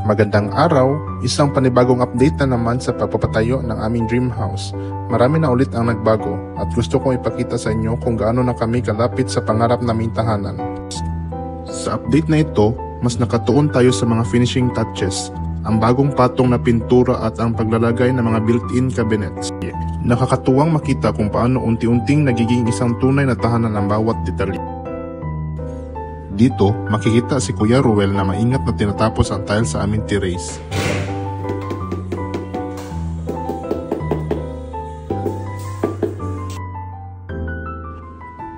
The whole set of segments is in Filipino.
Magandang araw, isang panibagong update na naman sa pagpapatayo ng aming dream house. Marami na ulit ang nagbago at gusto kong ipakita sa inyo kung gaano na kami kalapit sa pangarap naming tahanan. Sa update na ito, mas nakatuon tayo sa mga finishing touches, ang bagong patong na pintura at ang paglalagay ng mga built-in cabinets. Nakakatuwang makita kung paano unti-unting nagiging isang tunay na tahanan ang bawat detalye. Dito, makikita si Kuya Ruel na maingat na tinatapos ang tile sa aming terrace.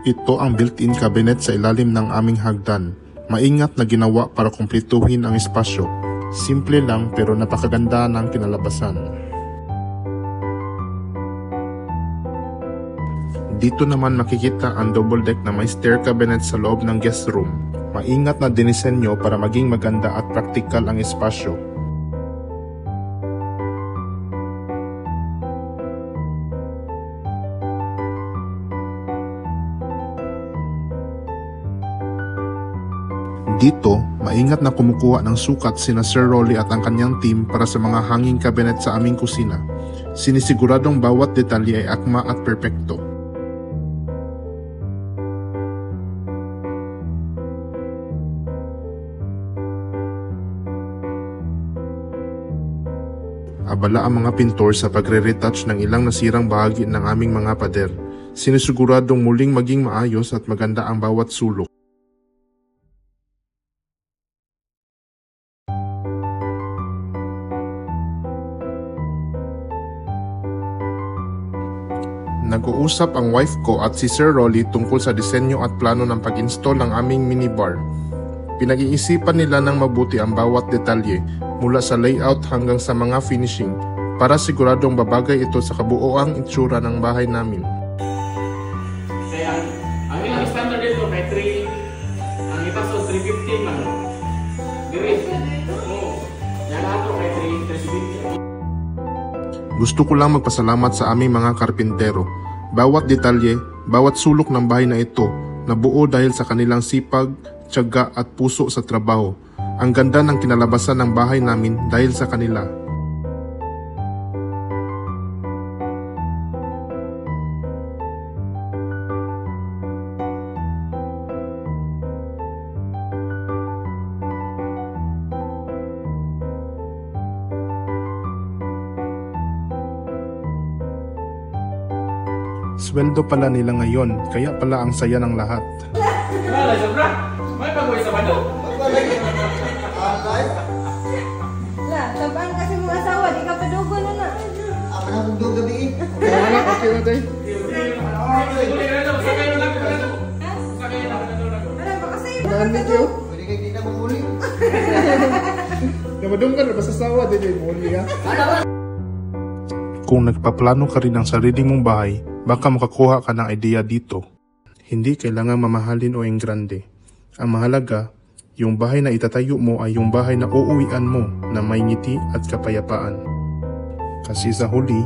Ito ang built-in cabinet sa ilalim ng aming hagdan. Maingat na ginawa para kumpletuhin ang espasyo. Simple lang pero napakaganda ng kinalabasan. Dito naman makikita ang double deck na may stair cabinet sa loob ng guest room. Maingat na dinisenyo para maging maganda at praktikal ang espasyo. Dito, maingat na kumukuha ng sukat sina Sir Rolly at ang kanyang team para sa mga hanging cabinet sa aming kusina. Sinisiguradong bawat detalye ay akma at perpekto. Abala ang mga pintor sa pagre-retouch ng ilang nasirang bahagi ng aming mga pader. Sinisiguradong muling maging maayos at maganda ang bawat sulok. Nag-uusap ang wife ko at si Sir Rolly tungkol sa disenyo at plano ng pag-install ng aming minibar. Pinag-iisipan nila ng mabuti ang bawat detalye mula sa layout hanggang sa mga finishing para siguradong babagay ito sa kabuoang itsura ng bahay namin. Kaya ang ilang standard dito kay 3, ang itaso 350 man. Diri. Oo. Yan ato kay 350. Gusto ko lang magpasalamat sa aming mga karpintero. Bawat detalye, bawat sulok ng bahay na ito nabuo dahil sa kanilang sipag, tiyaga at puso sa trabaho. Ang ganda ng kinalabasan ng bahay namin dahil sa kanila. Sweldo pala nila ngayon, kaya pala ang saya ng lahat. Wala, sobra. May pag-uwi sa bando. La, tabaan kasi mga asawa, di ka padugo na na. Ako na kung doon gabi. Wala, okay na tayo. Ano ba kasi? Saan medyo? Pwede kayo kita mamuli. Namadung ka na ba sa sawa? Dito yung muli ha? Kung nagpaplano ka rin ng sarili mong bahay, baka makakuha ka ng ideya dito. Hindi kailangan mamahalin o enggrande. Ang mahalaga, yung bahay na itatayo mo ay yung bahay na uuwian mo na may ngiti at kapayapaan. Kasi sa huli,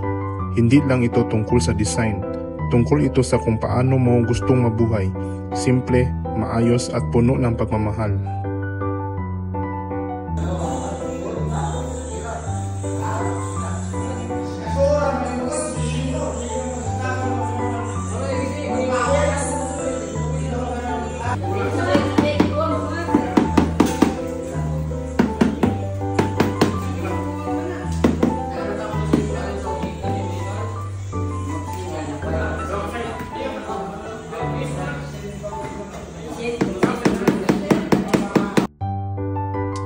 hindi lang ito tungkol sa design. Tungkol ito sa kung paano mo gustong mabuhay. Simple, maayos at puno ng pagmamahal.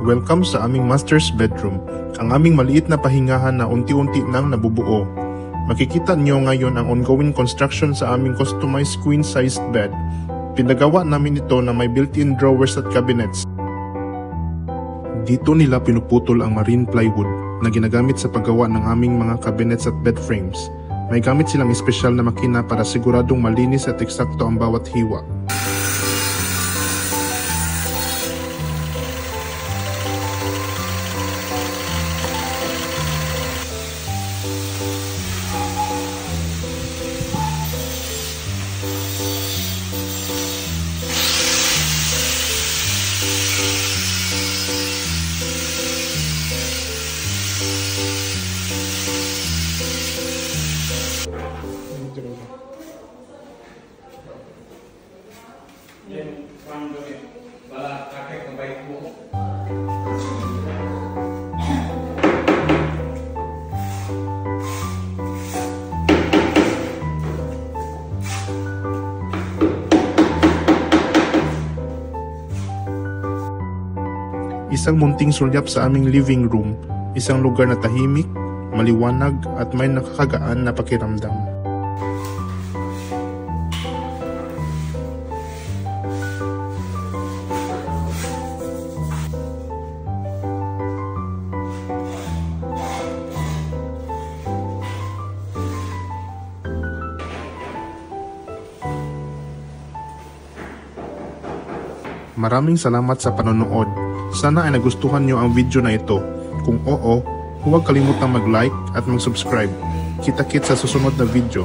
Welcome sa aming master's bedroom, ang aming maliit na pahingahan na unti-unti nang nabubuo. Makikita niyo ngayon ang ongoing construction sa aming customized queen-sized bed. Pinagawa namin ito na may built-in drawers at cabinets. Dito nila pinuputol ang marine plywood na ginagamit sa paggawa ng aming mga cabinets at bed frames. May gamit silang espesyal na makina para siguradong malinis at eksakto ang bawat hiwa. isang munting sulyap sa aming living room, isang lugar na tahimik, maliwanag at may nakakagaan na pakiramdam. Maraming salamat sa panonood. Sana ay nagustuhan nyo ang video na ito. Kung oo, huwag kalimutang mag-like at mag-subscribe. Kita-kits sa susunod na video.